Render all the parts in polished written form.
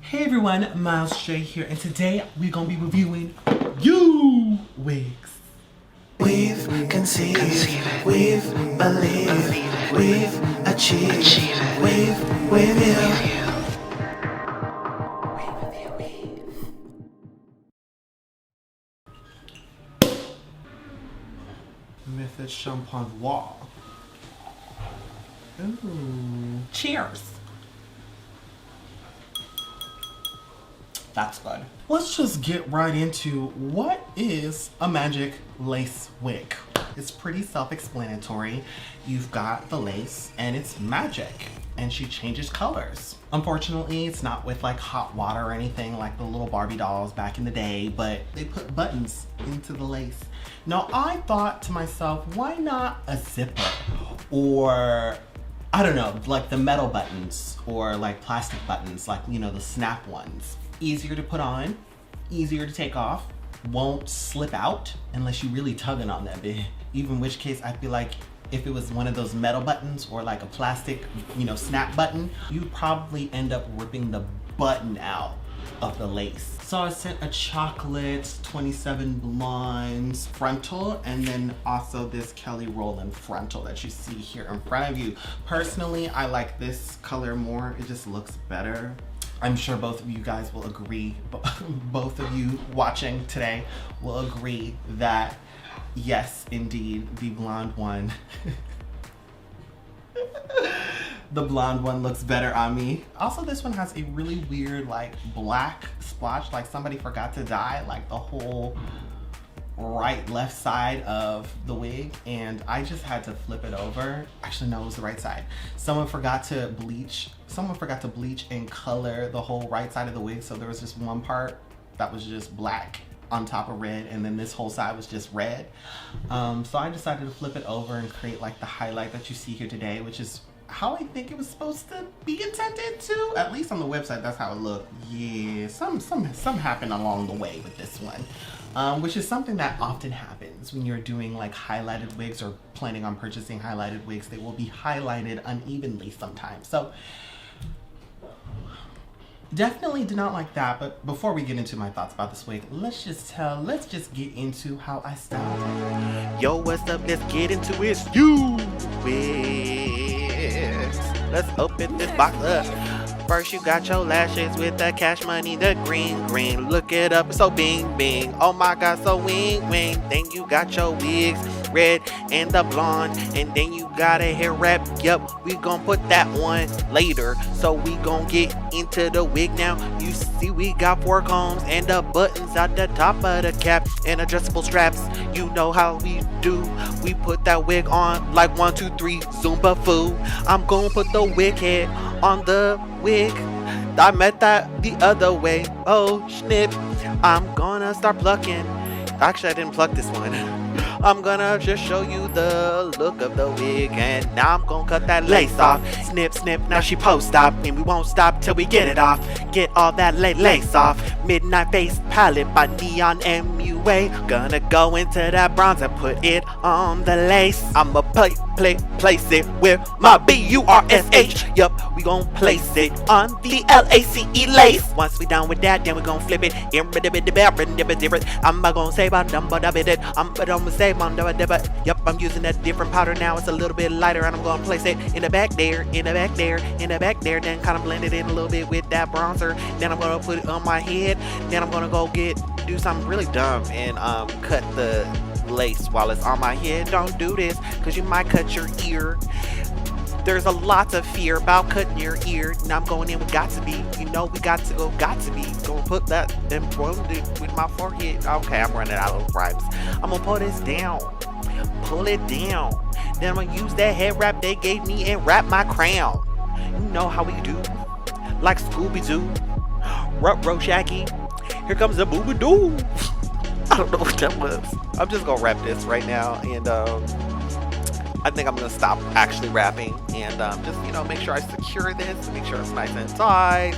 Hey everyone, Miles J here, and today we're gonna be reviewing YOOWIGS. We've conceived, we've believed, we've achieved, we've Weview. Method Shampoing. Ooh. Cheers. That's good. Let's just get right into what is a magic lace wig. It's pretty self-explanatory. You've got the lace and it's magic and she changes colors. Unfortunately, it's not with like hot water or anything like the little Barbie dolls back in the day, but they put buttons into the lace. Now I thought to myself, why not a zipper or I don't know, like the metal buttons or like plastic buttons, like, you know, the snap ones. Easier to put on, easier to take off, won't slip out unless you really tugging on that bit. Even which case I feel like if it was one of those metal buttons or like a plastic, you know, snap button, you'd probably end up ripping the button out of the lace. So I sent a chocolate 27 blondes frontal and then also this Kelly Rowland frontal that you see here in front of you. Personally, I like this color more. It just looks better. I'm sure both of you guys will agree, both of you watching today will agree that yes, indeed, the blonde one, the blonde one looks better on me. Also, this one has a really weird like black splotch, like somebody forgot to dye like the whole left side of the wig, and I just had to flip it over. Actually, no, it was the right side. Someone forgot to bleach and color the whole right side of the wig, so there was just one part that was just black on top of red, and then this whole side was just red. So I decided to flip it over and create like the highlight that you see here today, which is how I think it was supposed to be intended to. At least on the website, that's how it looked. Yeah, some happened along the way with this one, which is something that often happens when you're doing like highlighted wigs or planning on purchasing highlighted wigs. They will be highlighted unevenly sometimes. So definitely did not like that. But before we get into my thoughts about this wig, let's just get into how I styled it. Yo, what's up? Let's get into it. YOOWIGS. Let's open this box up. First, you got your lashes with the cash money, the green. Look it up, so bing. Oh my god, so wing. Then you got your wigs, red and the blonde. And then you got a hair wrap. Yup, we gon' put that one later. So we gon' get into the wig now. You see we got 4 combs and the buttons at the top of the cap and adjustable straps. You know how we do. We put that wig on like 1, 2, 3, Zumba foo. I'm gon' put the wig head on the wig. I meant that the other way. Oh snip. I'm gonna start plucking. Actually, I didn't pluck this one. I'm gonna just show you the look of the wig, and now I'm gonna cut that lace off. Snip, now she post-op, and we won't stop till we get it off. Get all that lace off. Midnight Face palette by Neon MUA. Gonna go into that bronze and put it on the lace. I'ma place it with my BURSH. Yup, we gon' place it on the LACE lace. Once we done with that, then we gon' flip it. I'm gonna say about number of it. I'm gonna say yup, I'm using a different powder now. It's a little bit lighter, and I'm gonna place it in the back there, then kind of blend it in a little bit with that bronzer. Then I'm gonna put it on my head. Then I'm gonna go do something really dumb and cut the lace while it's on my head. Don't do this, because you might cut your ear. There's a lot of fear about cutting your ear. Now I'm going in with got to be. You know we got to be. Gonna put that and with my forehead. Okay, I'm running out of rhymes. I'm gonna pull this down. Pull it down. Then I'm gonna use that head wrap they gave me and wrap my crown. You know how we do. Like Scooby-Doo. Ruh-roh Shaggy. Here comes the boo-ba-doo. I don't know what that was. I'm just gonna wrap this right now, and I think I'm gonna stop actually wrapping and just, you know, make sure I secure this, make sure it's nice and tight,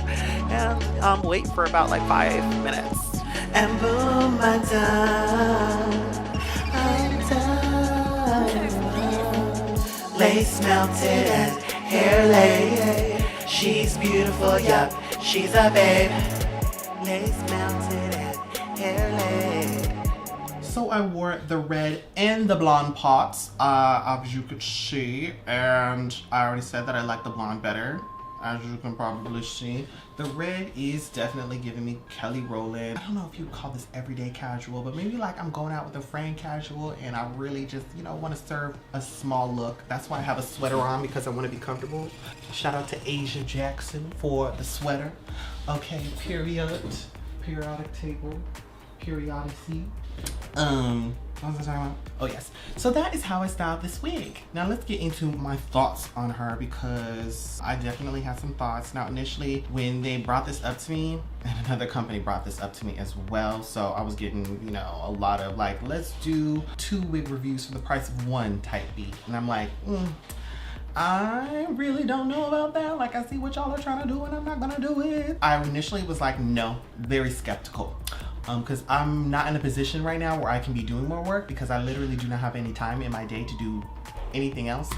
and wait for about like 5 minutes. And boom, I'm done. Lace melted and hair laid. She's beautiful, yup. She's a babe. Lace melted and hair laid. So I wore the red and the blonde pots, as you could see, and I already said that I like the blonde better, as you can probably see. The red is definitely giving me Kelly Rowland. I don't know if you would call this everyday casual, but maybe like I'm going out with a friend casual and I really just, you know, want to serve a small look. That's why I have a sweater on, because I want to be comfortable. Shout out to Asia Jackson for the sweater. Okay, periodic table, periodicity. What was I talking about? Oh yes. So that is how I styled this wig. Now let's get into my thoughts on her, because I definitely had some thoughts. Now initially when they brought this up to me, and another company brought this up to me as well, so I was getting, you know, a lot of like, let's do 2 wig reviews for the price of 1 type beat. And I'm like, I really don't know about that. Like, I see what y'all are trying to do and I'm not gonna do it. I initially was like, no, very skeptical. Because I'm not in a position right now where I can be doing more work, because I literally do not have any time in my day to do anything else.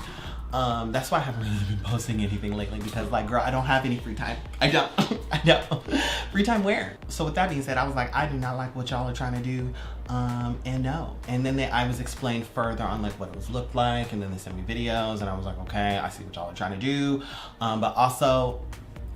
That's why I haven't really been posting anything lately, because like, girl, I don't have any free time. I don't. I don't. Free time where? So with that being said, I was like, I do not like what y'all are trying to do, and no. And then I was explained further on like what it was looked like, and then they sent me videos, and I was like, okay, I see what y'all are trying to do, but also,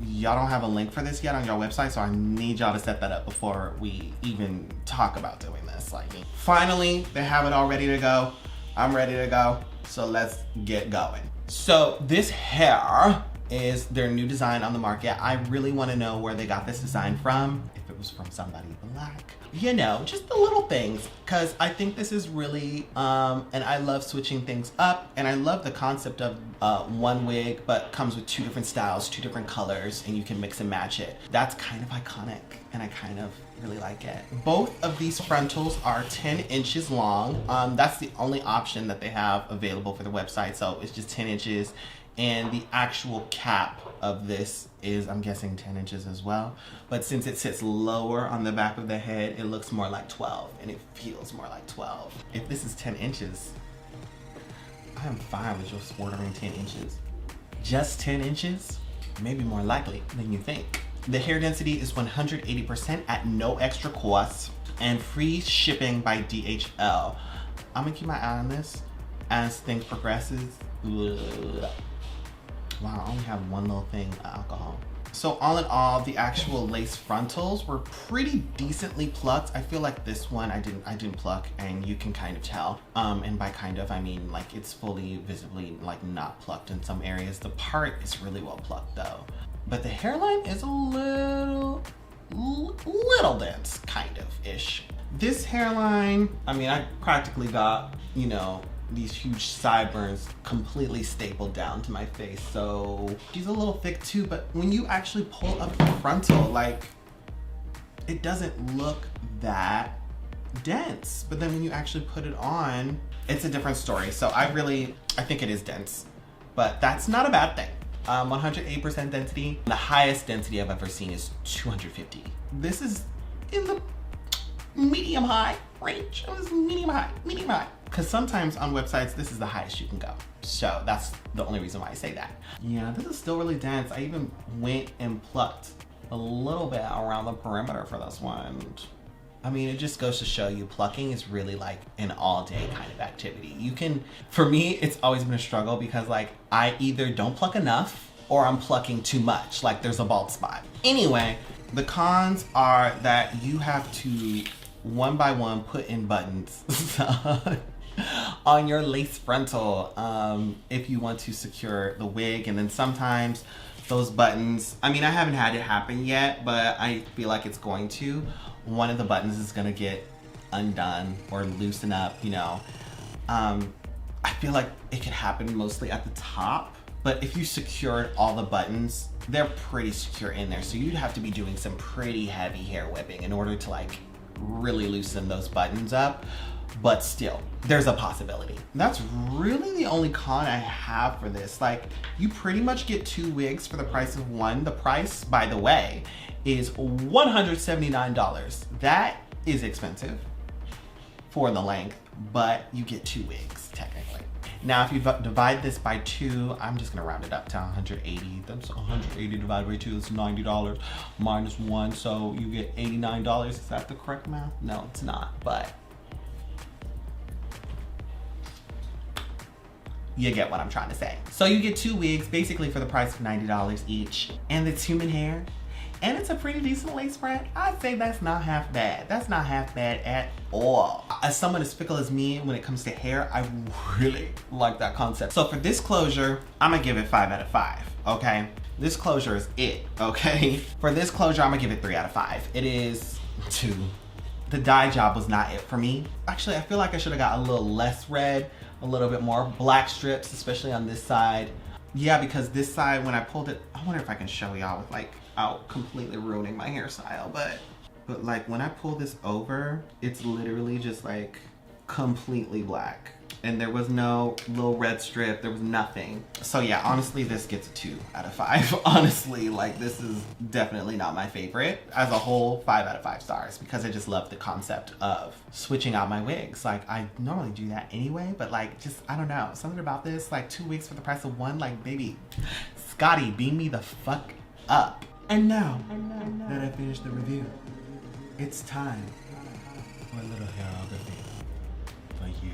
y'all don't have a link for this yet on your website, so I need y'all to set that up before we even talk about doing this. Like, finally, they have it all ready to go. I'm ready to go, so let's get going. So this hair is their new design on the market. I really want to know where they got this design from, if it was from somebody black. You know, just the little things, because I think this is really, and I love switching things up, and I love the concept of 1 wig, but comes with 2 different styles, 2 different colors, and you can mix and match it. That's kind of iconic, and I kind of really like it. Both of these frontals are 10 inches long. That's the only option that they have available for the website, so it's just 10 inches. And the actual cap of this is, I'm guessing, 10 inches as well. But since it sits lower on the back of the head, it looks more like 12, and it feels more like 12. If this is 10 inches, I am fine with just ordering 10 inches. Just 10 inches? Maybe more likely than you think. The hair density is 180% at no extra cost, and free shipping by DHL. I'm gonna keep my eye on this as things progresses. Ugh. Wow, I only have 1 little thing of alcohol. So all in all, the actual lace frontals were pretty decently plucked. I feel like this one I didn't pluck, and you can kind of tell. And by kind of, I mean like it's fully visibly like not plucked in some areas. The part is really well plucked though. But the hairline is a little dense, kind of ish. This hairline, I mean, I practically got, you know, these huge sideburns completely stapled down to my face, so she's a little thick too. But when you actually pull up the frontal, like, it doesn't look that dense, but then when you actually put it on, it's a different story. So I think it is dense, but that's not a bad thing. 108% density. The highest density I've ever seen is 250. This is in the medium high range. It was medium high. Because sometimes on websites, this is the highest you can go. So that's the only reason why I say that. Yeah, this is still really dense. I even went and plucked a little bit around the perimeter for this one. I mean, it just goes to show you plucking is really like an all day kind of activity. You can, for me, it's always been a struggle, because like I either don't pluck enough or I'm plucking too much. Like there's a bald spot. Anyway, the cons are that you have to one by one put in buttons on your lace frontal if you want to secure the wig. And then sometimes those buttons, I mean, I haven't had it happen yet, but I feel like it's going to. One of the buttons is gonna get undone or loosen up, you know. I feel like it could happen mostly at the top, but if you secured all the buttons, they're pretty secure in there. So you'd have to be doing some pretty heavy hair whipping in order to like really loosen those buttons up. But still, there's a possibility. That's really the only con I have for this. Like, you pretty much get 2 wigs for the price of 1. The price, by the way, is $179. That is expensive for the length, but you get 2 wigs technically. Now, if you divide this by 2, I'm just gonna round it up to 180. That's 180 divided by 2, that's $90 minus 1, so you get $89. Is that the correct math? No, it's not, but you get what I'm trying to say. So you get 2 wigs basically for the price of $90 each, and it's human hair, and it's a pretty decent lace front. I'd say that's not half bad. That's not half bad at all. As someone as fickle as me when it comes to hair, I really like that concept. So for this closure, I'm gonna give it 5 out of 5, okay? This closure is it, okay? For this closure, I'm gonna give it 3 out of 5. It is 2. The dye job was not it for me. Actually, I feel like I should have got a little less red, a little bit more black strips, especially on this side. Yeah, because this side, when I pulled it, I wonder if I can show y'all with like, out completely ruining my hairstyle, but like when I pull this over, it's literally just like completely black. And there was no little red strip, there was nothing. So yeah, honestly, this gets a 2 out of 5. Honestly, like this is definitely not my favorite. As a whole, 5 out of 5 stars, because I just love the concept of switching out my wigs. Like I normally do that anyway, but like just, I don't know, something about this, like 2 wigs for the price of 1, like baby, Scotty, beam me the fuck up. And now that I finished the review, it's time for a little hairography for you.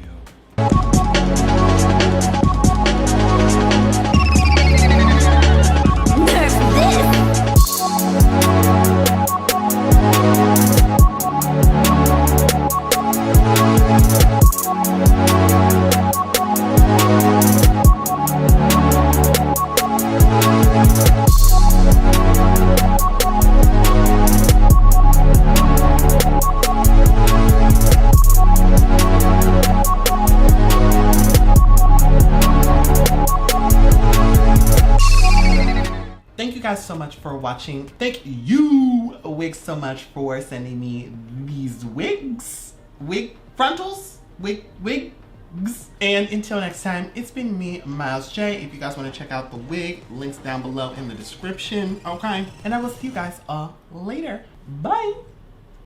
Thank you guys so much for watching. Thank you, Wigs, so much for sending me these wigs. Wig frontals? Wigs. And until next time, it's been me, Miles J. If you guys want to check out the wig, links down below in the description, okay? And I will see you guys all later. Bye.